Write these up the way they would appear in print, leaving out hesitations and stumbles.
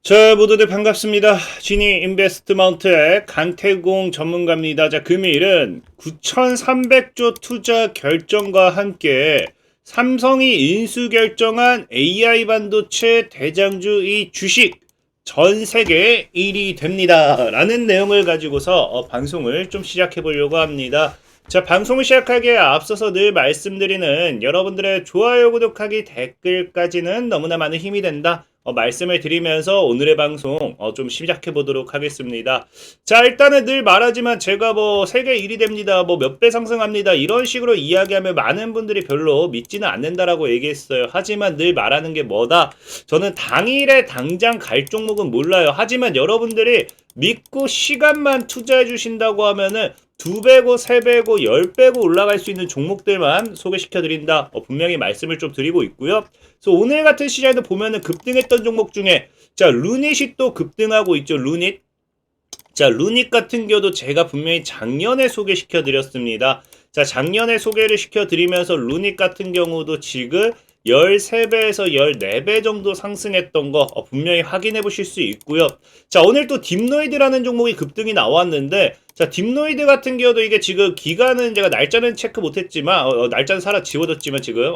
자, 모두들 반갑습니다. 지니 인베스트먼트의 강태공 전문가입니다. 자, 금일은 9,300조 투자 결정과 함께 삼성이 인수 결정한 AI 반도체 대장주 이 주식 전 세계 1위 됩니다. 라는 내용을 가지고서 방송을 좀 시작해 보려고 합니다. 자, 방송을 시작하기에 앞서서 늘 말씀드리는 여러분들의 좋아요, 구독하기, 댓글까지는 너무나 많은 힘이 된다. 말씀을 드리면서 오늘의 방송 좀 시작해 보도록 하겠습니다. 자, 일단은 늘 말하지만 제가 뭐 세계 1위 됩니다. 뭐 몇 배 상승합니다. 이런 식으로 이야기하면 많은 분들이 별로 믿지는 않는다라고 얘기했어요. 하지만 늘 말하는 게 뭐다? 저는 당일에 당장 갈 종목은 몰라요. 하지만 여러분들이 믿고 시간만 투자해 주신다고 하면은 2배고 3배고 10배고 올라갈 수 있는 종목들만 소개시켜 드린다. 분명히 말씀을 좀 드리고 있고요. 그래서 오늘 같은 시장에도 보면은 급등했던 종목 중에 자, 루닛이 또 급등하고 있죠. 루닛. 자, 루닛 같은 경우도 제가 분명히 작년에 소개시켜 드렸습니다. 자, 작년에 소개를 시켜 드리면서 루닛 같은 경우도 지금 13배에서 14배 정도 상승했던 거 분명히 확인해 보실 수 있고요. 자, 오늘 또 딥노이드라는 종목이 급등이 나왔는데 자, 딥노이드 같은 경우도 이게 지금 기간은 제가 날짜는 체크 못했지만 날짜는 살아 지워졌지만 지금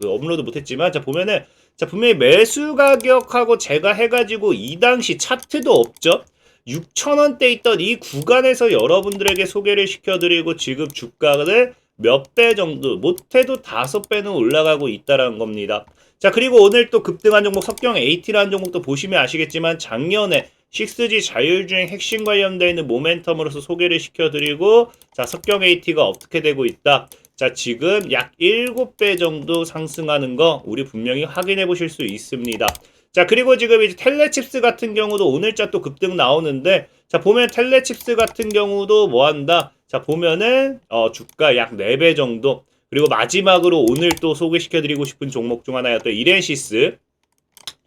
업로드 못했지만 자, 보면은 자, 분명히 매수 가격하고 제가 해가지고 이 당시 차트도 없죠. 6,000원대 있던 이 구간에서 여러분들에게 소개를 시켜드리고 지금 주가를 몇 배 정도, 못해도 5배는 올라가고 있다는 겁니다. 자, 그리고 오늘 또 급등한 종목 석경 AT라는 종목도 보시면 아시겠지만 작년에 6G 자율주행 핵심 관련되어 있는 모멘텀으로서 소개를 시켜드리고 자, 석경 AT가 어떻게 되고 있다. 자, 지금 약 7배 정도 상승하는 거 우리 분명히 확인해 보실 수 있습니다. 자, 그리고 지금 이제 텔레칩스 같은 경우도 오늘자 또 급등 나오는데 자, 보면 텔레칩스 같은 경우도 뭐 한다? 자, 보면은 주가 약 4배 정도. 그리고 마지막으로 오늘 또 소개시켜드리고 싶은 종목 중 하나였던 이렌시스.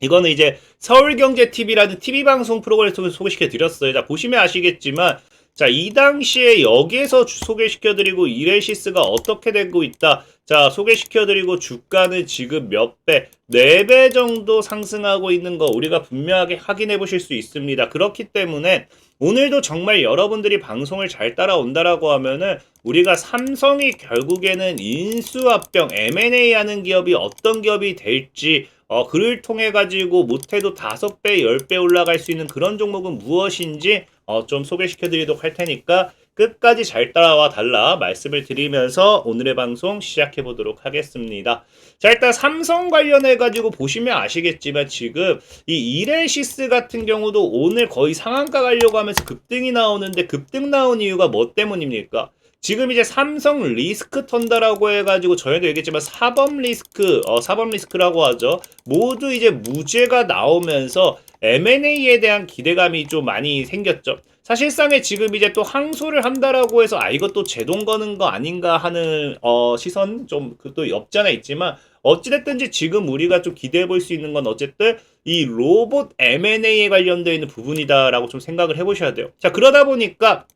이거는 이제 서울경제TV라는 TV방송 프로그램을 통해서 소개시켜드렸어요. 자, 보시면 아시겠지만 자, 이 당시에 여기에서 소개시켜드리고 이렌시스가 어떻게 되고 있다. 자, 소개시켜드리고 주가는 지금 몇 배, 4배 정도 상승하고 있는 거 우리가 분명하게 확인해 보실 수 있습니다. 그렇기 때문에 오늘도 정말 여러분들이 방송을 잘 따라온다라고 하면은 우리가 삼성이 결국에는 인수합병 M&A 하는 기업이 어떤 기업이 될지 그를 통해 가지고 못해도 5배, 10배 올라갈 수 있는 그런 종목은 무엇인지 좀 소개시켜 드리도록 할 테니까 끝까지 잘 따라와 달라 말씀을 드리면서 오늘의 방송 시작해 보도록 하겠습니다. 자, 일단 삼성 관련해 가지고 보시면 아시겠지만 지금 이 이렌시스 같은 경우도 오늘 거의 상한가 가려고 하면서 급등이 나오는데 급등 나온 이유가 뭐 때문입니까? 지금 이제 삼성 리스크 턴다라고 해가지고 저희도 얘기했지만 사법 리스크라고 하죠. 모두 이제 무죄가 나오면서 M&A에 대한 기대감이 좀 많이 생겼죠. 사실상에 지금 이제 또 항소를 한다라고 해서 이것도 제동 거는 거 아닌가 하는 시선 좀 또 없지 않아 있지만 어찌됐든지 지금 우리가 좀 기대해 볼 수 있는 건 어쨌든 이 로봇 M&A에 관련되어 있는 부분이다라고 좀 생각을 해보셔야 돼요. 자, 그러다 보니까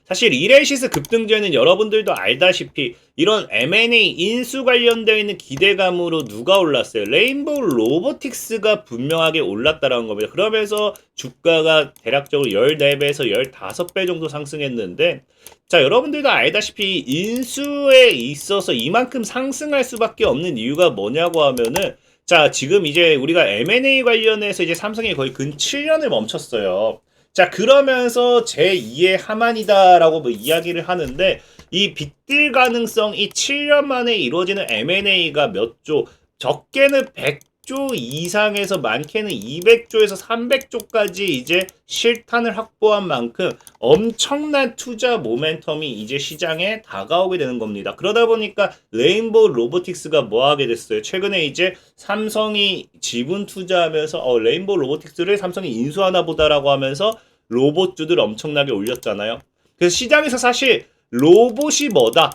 사실 이렌시스 급등전에는 여러분들도 알다시피 이런 M&A 인수 관련되어 있는 기대감으로 누가 올랐어요? 레인보우 로보틱스가 분명하게 올랐다라는 겁니다. 그러면서 주가가 대략적으로 14배에서 15배 정도 상승했는데 자, 여러분들도 알다시피 인수에 있어서 이만큼 상승할 수밖에 없는 이유가 뭐냐고 하면은 자, 지금 이제 우리가 M&A 관련해서 이제 삼성이 거의 근 7년을 멈췄어요. 자, 그러면서 제2의 하만이다라고 뭐 이야기를 하는데 이 빅딜 가능성 이 7년 만에 이루어지는 M&A가 몇 조, 적게는 100조 이상에서 많게는 200조에서 300조까지 이제 실탄을 확보한 만큼 엄청난 투자 모멘텀이 이제 시장에 다가오게 되는 겁니다. 그러다 보니까 레인보우 로보틱스가 뭐 하게 됐어요? 최근에 이제 삼성이 지분 투자하면서 레인보우 로보틱스를 삼성이 인수하나 보다라고 하면서 로봇주들 엄청나게 올렸잖아요. 그래서 시장에서 사실 로봇이 뭐다?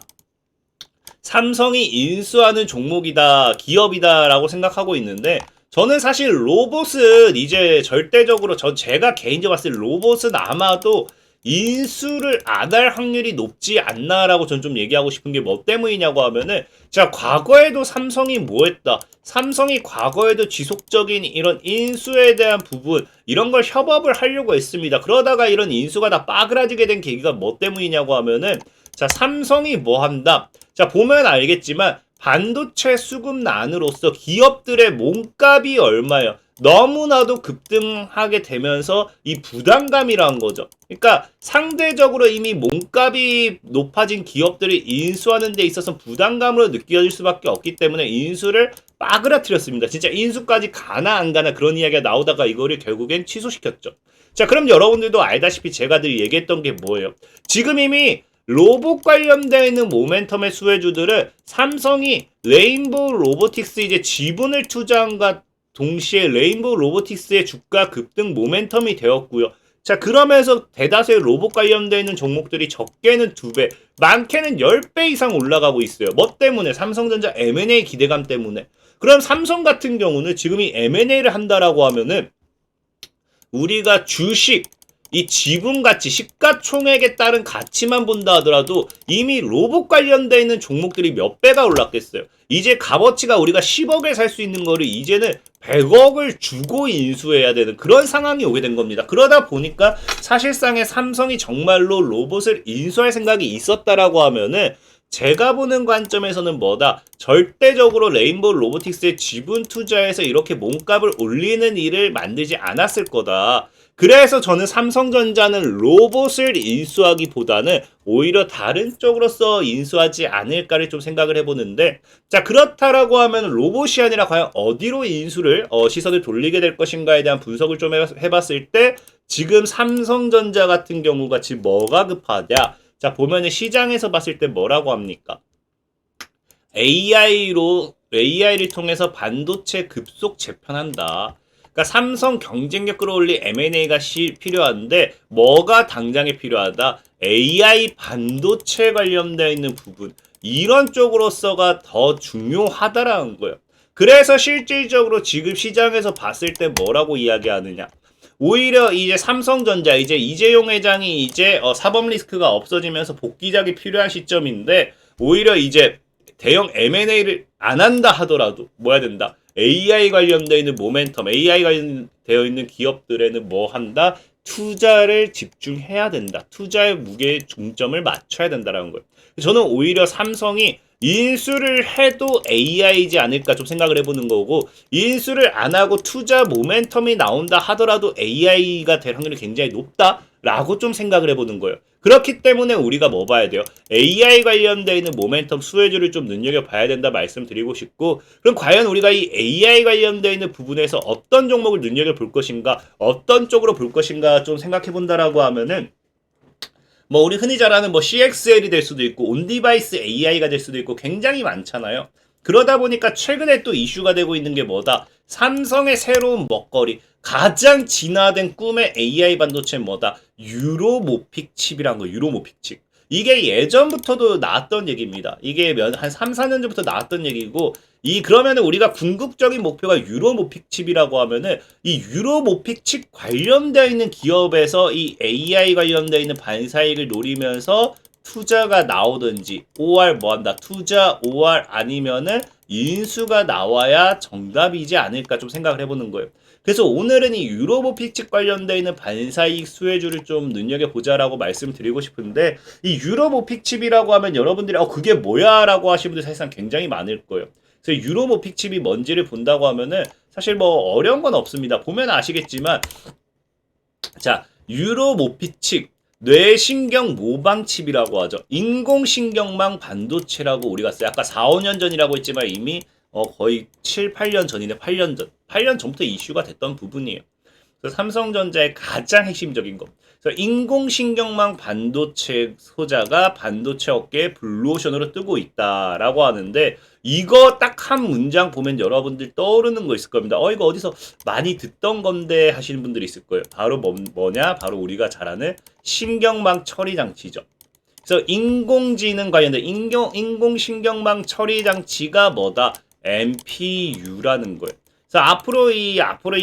삼성이 인수하는 종목이다, 기업이다라고 생각하고 있는데 저는 사실 로봇은 이제 절대적으로 제가 개인적으로 봤을 때 로봇은 아마도 인수를 안 할 확률이 높지 않나라고 전 좀 얘기하고 싶은 게 뭐 때문이냐고 하면은, 자, 과거에도 삼성이 뭐 했다? 삼성이 과거에도 지속적인 이런 인수에 대한 부분, 이런 걸 협업을 하려고 했습니다. 그러다가 이런 인수가 다 빠그라지게 된 계기가 뭐 때문이냐고 하면은, 자, 삼성이 뭐 한다? 자, 보면 알겠지만 반도체 수급난으로서 기업들의 몸값이 얼마예요? 너무나도 급등하게 되면서 이 부담감이라는 거죠. 그러니까 상대적으로 이미 몸값이 높아진 기업들이 인수하는 데 있어서 부담감으로 느껴질 수밖에 없기 때문에 인수를 빠그라뜨렸습니다. 진짜 인수까지 가나 안 가나 그런 이야기가 나오다가 이거를 결국엔 취소시켰죠. 자, 그럼 여러분들도 알다시피 제가 늘 얘기했던 게 뭐예요? 지금 이미 로봇 관련되어 있는 모멘텀의 수혜주들을 삼성이 레인보우 로보틱스 이제 지분을 투자한과 동시에 레인보우 로보틱스의 주가 급등 모멘텀이 되었고요. 자, 그러면서 대다수의 로봇 관련되어 있는 종목들이 적게는 2배, 많게는 10배 이상 올라가고 있어요. 뭐 때문에? 삼성전자 M&A 기대감 때문에. 그럼 삼성 같은 경우는 지금 이 M&A를 한다라고 하면은 우리가 주식, 이 지분 가치, 시가총액에 따른 가치만 본다 하더라도 이미 로봇 관련되어 있는 종목들이 몇 배가 올랐겠어요. 이제 값어치가 우리가 10억에 살 수 있는 거를 이제는 100억을 주고 인수해야 되는 그런 상황이 오게 된 겁니다. 그러다 보니까 사실상의 삼성이 정말로 로봇을 인수할 생각이 있었다라고 하면은 제가 보는 관점에서는 뭐다? 절대적으로 레인보우 로보틱스의 지분 투자해서 이렇게 몸값을 올리는 일을 만들지 않았을 거다. 그래서 저는 삼성전자는 로봇을 인수하기보다는 오히려 다른 쪽으로서 인수하지 않을까를 좀 생각을 해보는데, 자, 그렇다라고 하면 로봇이 아니라 과연 어디로 인수를 시선을 돌리게 될 것인가에 대한 분석을 좀 해봤을 때 지금 삼성전자 같은 경우가 지금 뭐가 급하냐? 자, 보면은 시장에서 봤을 때 뭐라고 합니까? AI를 통해서 반도체 급속 재편한다. 그러니까 삼성 경쟁력 끌어올릴 M&A가 필요한데 뭐가 당장에 필요하다? AI 반도체 관련되어 있는 부분, 이런 쪽으로서가 더 중요하다라는 거예요. 그래서 실질적으로 지금 시장에서 봤을 때 뭐라고 이야기하느냐? 오히려 이제 삼성전자, 이제 이재용 회장이 이제 사법 리스크가 없어지면서 복귀작이 필요한 시점인데, 오히려 이제 대형 M&A를 안 한다 하더라도 뭐 해야 된다? AI 관련되어 있는 모멘텀, AI 관련되어 있는 기업들에는 뭐 한다? 투자를 집중해야 된다. 투자의 무게 중점을 맞춰야 된다라는 거예요. 저는 오히려 삼성이 인수를 해도 AI이지 않을까 좀 생각을 해보는 거고, 인수를 안 하고 투자 모멘텀이 나온다 하더라도 AI가 될 확률이 굉장히 높다라고 좀 생각을 해보는 거예요. 그렇기 때문에 우리가 뭐 봐야 돼요? AI 관련되어 있는 모멘텀 수혜주를 좀 눈여겨봐야 된다 말씀드리고 싶고, 그럼 과연 우리가 이 AI 관련되어 있는 부분에서 어떤 종목을 눈여겨볼 것인가, 어떤 쪽으로 볼 것인가 좀 생각해본다라고 하면은, 뭐 우리 흔히 잘 아는 뭐 CXL이 될 수도 있고 온디바이스 AI가 될 수도 있고 굉장히 많잖아요. 그러다 보니까 최근에 또 이슈가 되고 있는 게 뭐다? 삼성의 새로운 먹거리, 가장 진화된 꿈의 AI 반도체는 뭐다? 유로모픽 칩이란 거, 유로모픽 칩. 이게 예전부터도 나왔던 얘기입니다. 이게 한 3, 4년 전부터 나왔던 얘기고, 그러면은 우리가 궁극적인 목표가 유로모픽 칩이라고 하면은 이 유로모픽 칩 관련되어 있는 기업에서 이 AI 관련되어 있는 반사이익을 노리면서 투자가 나오든지, OR 뭐 한다? 투자, OR 아니면은 인수가 나와야 정답이지 않을까 좀 생각을 해보는 거예요. 그래서 오늘은 이 유로모픽 칩 관련되어 있는 반사이익 수혜주를 좀 눈여겨보자라고 말씀드리고 싶은데, 이 유로모픽 칩이라고 하면 여러분들이 그게 뭐야? 라고 하시는 분들 사실상 굉장히 많을 거예요. 그래서 유로모픽 칩이 뭔지를 본다고 하면은 사실 뭐 어려운 건 없습니다. 보면 아시겠지만, 자, 유로모픽 칩, 뇌신경 모방 칩이라고 하죠. 인공신경망 반도체라고 우리가 써요. 아까 4, 5년 전이라고 했지만 이미 거의 7, 8년 전이네. 8년 전. 8년 전부터 이슈가 됐던 부분이에요. 그래서 삼성전자의 가장 핵심적인 거. 그래서 인공신경망 반도체 소자가 반도체 업계의 블루오션으로 뜨고 있다라고 하는데, 이거 딱 한 문장 보면 여러분들 떠오르는 거 있을 겁니다. 이거 어디서 많이 듣던 건데 하시는 분들이 있을 거예요. 바로 뭐냐? 바로 우리가 잘 아는 신경망 처리 장치죠. 그래서 인공지능 관련된 인공신경망 처리 장치가 뭐다? MPU라는 거예요. 그래서 앞으로 이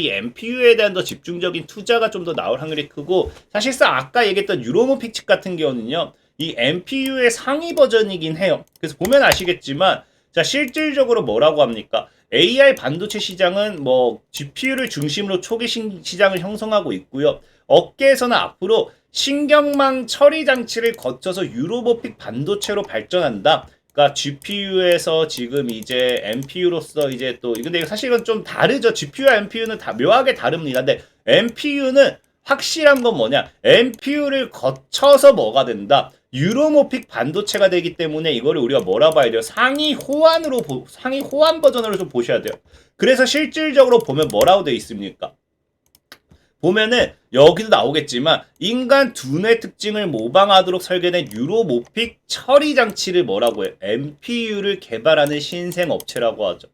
MPU에 대한 더 집중적인 투자가 좀 더 나올 확률이 크고, 사실상 아까 얘기했던 유로모픽 같은 경우는요, 이 MPU의 상위 버전이긴 해요. 그래서 보면 아시겠지만, 자, 실질적으로 뭐라고 합니까? AI 반도체 시장은 뭐 GPU를 중심으로 초기 시장을 형성하고 있고요. 업계에서는 앞으로 신경망 처리 장치를 거쳐서 유로모픽 반도체로 발전한다. 그러니까 GPU에서 지금 이제 MPU로서 이제 또 근데 사실은 좀 다르죠. GPU와 MPU는 다 묘하게 다릅니다. 근데 MPU는 확실한 건 뭐냐? MPU를 거쳐서 뭐가 된다? 유로모픽 반도체가 되기 때문에 이거를 우리가 뭐라 봐야 돼요? 상위 호환 버전으로 좀 보셔야 돼요. 그래서 실질적으로 보면 뭐라고 되어 있습니까? 보면은 여기도 나오겠지만 인간 두뇌 특징을 모방하도록 설계된 유로모픽 처리 장치를 뭐라고 해요? MPU를 개발하는 신생 업체라고 하죠.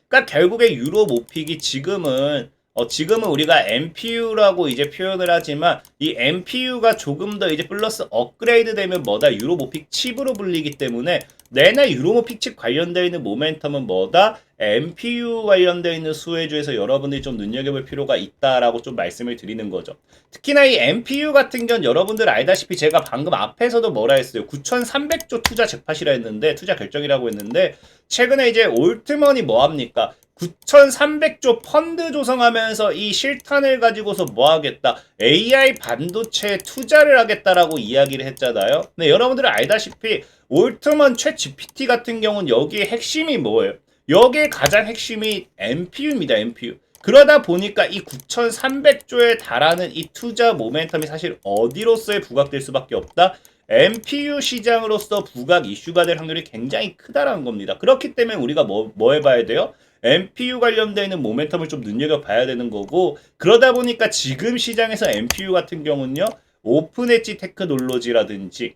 그러니까 결국에 유로모픽이 지금은 우리가 MPU라고 이제 표현을 하지만 이 MPU가 조금 더 이제 플러스 업그레이드 되면 뭐다? 유로모픽 칩으로 불리기 때문에 내내 유로모픽 칩 관련되어 있는 모멘텀은 뭐다? MPU 관련되어 있는 수혜주에서 여러분들이 좀 눈여겨볼 필요가 있다라고 좀 말씀을 드리는 거죠. 특히나 이 MPU 같은 경우는 여러분들 알다시피 제가 방금 앞에서도 뭐라 했어요? 9,300조 투자 잭팟이라 했는데, 투자 결정이라고 했는데, 최근에 이제 올트먼이 뭐합니까? 9,300조 펀드 조성하면서 이 실탄을 가지고서 뭐 하겠다? AI 반도체에 투자를 하겠다라고 이야기를 했잖아요. 근데 여러분들은 알다시피 올트먼 챗 GPT 같은 경우는 여기에 핵심이 뭐예요? 여기에 가장 핵심이 MPU입니다. MPU. 그러다 보니까 이 9,300조에 달하는 이 투자 모멘텀이 사실 어디로서의 부각될 수밖에 없다? MPU 시장으로서 부각 이슈가 될 확률이 굉장히 크다라는 겁니다. 그렇기 때문에 우리가 뭐 해봐야 돼요? MPU 관련되어 있는 모멘텀을 좀 눈여겨봐야 되는 거고, 그러다 보니까 지금 시장에서 MPU 같은 경우는요, 오픈 엣지 테크놀로지라든지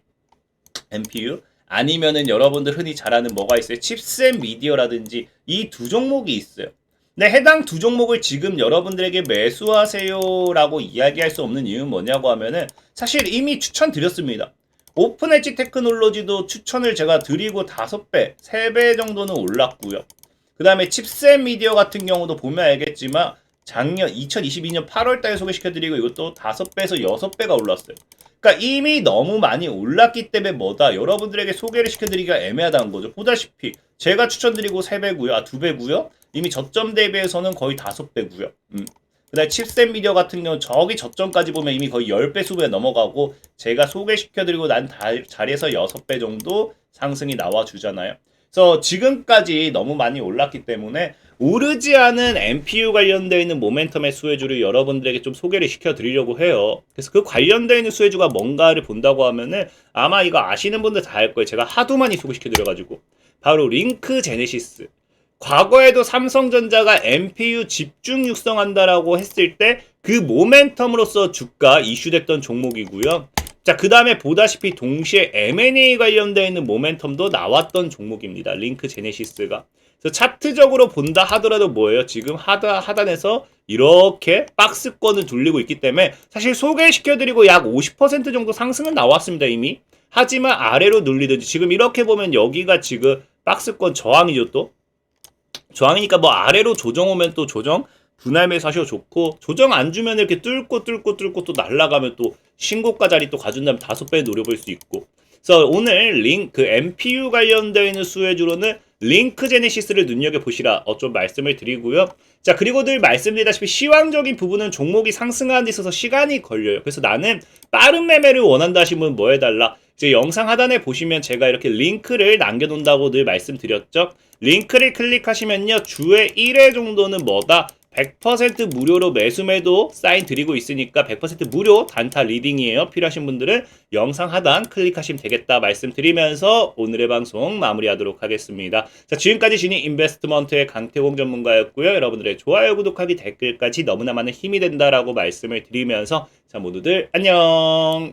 MPU, 아니면은 여러분들 흔히 잘 아는 뭐가 있어요? 칩셋 미디어라든지 이 두 종목이 있어요. 근데 해당 두 종목을 지금 여러분들에게 매수하세요라고 이야기할 수 없는 이유는 뭐냐고 하면은 사실 이미 추천드렸습니다. 오픈 엣지 테크놀로지도 추천을 제가 드리고 5배, 3배 정도는 올랐고요. 그 다음에 칩셋 미디어 같은 경우도 보면 알겠지만 작년 2022년 8월달에 소개시켜드리고 이것도 5배에서 6배가 올랐어요. 그러니까 이미 너무 많이 올랐기 때문에 뭐다? 여러분들에게 소개를 시켜드리기가 애매하다는 거죠. 보다시피 제가 추천드리고 3배고요. 2배고요. 이미 저점 대비해서는 거의 5배고요. 그 다음에 칩셋 미디어 같은 경우는 저기 저점까지 보면 이미 거의 10배, 20배 넘어가고 제가 소개시켜드리고 난 자리에서 6배 정도 상승이 나와주잖아요. 그래서 지금까지 너무 많이 올랐기 때문에 오르지 않은 MPU 관련되어 있는 모멘텀의 수혜주를 여러분들에게 좀 소개를 시켜드리려고 해요. 그래서 그 관련되어 있는 수혜주가 뭔가를 본다고 하면은 아마 이거 아시는 분들 다 알 거예요. 제가 하도 많이 소개시켜드려가지고. 바로 링크 제네시스. 과거에도 삼성전자가 MPU 집중 육성한다라고 했을 때 그 모멘텀으로서 주가 이슈됐던 종목이고요. 자, 그 다음에 보다시피 동시에 M&A 관련되어 있는 모멘텀도 나왔던 종목입니다. 링크 제네시스가. 그래서 차트적으로 본다 하더라도 뭐예요? 지금 하단에서 이렇게 박스권을 돌리고 있기 때문에 사실 소개시켜드리고 약 50% 정도 상승은 나왔습니다, 이미. 하지만 아래로 눌리든지 지금 이렇게 보면 여기가 지금 박스권 저항이죠, 또. 저항이니까 뭐 아래로 조정 오면 또 조정 분할 매수하셔도 좋고, 조정 안 주면 이렇게 뚫고 또 날아가면 또 신고가 자리 또 가준다면 5배 노려볼 수 있고. 그래서 오늘 MPU 관련되어 있는 수혜주로는 링크 제네시스를 눈여겨보시라 좀 말씀을 드리고요. 자, 그리고 늘 말씀드리다시피 시황적인 부분은 종목이 상승하는 데 있어서 시간이 걸려요. 그래서 나는 빠른 매매를 원한다 하시면 분 뭐 해달라? 이제 영상 하단에 보시면 제가 이렇게 링크를 남겨놓는다고 늘 말씀드렸죠. 링크를 클릭하시면요, 주에 1회 정도는 뭐다? 100% 무료로 매수매도 사인 드리고 있으니까 100% 무료 단타 리딩이에요. 필요하신 분들은 영상 하단 클릭하시면 되겠다 말씀드리면서 오늘의 방송 마무리하도록 하겠습니다. 자, 지금까지 지니 인베스트먼트의 강태공 전문가였고요. 여러분들의 좋아요, 구독하기, 댓글까지 너무나 많은 힘이 된다라고 말씀을 드리면서 자, 모두들 안녕.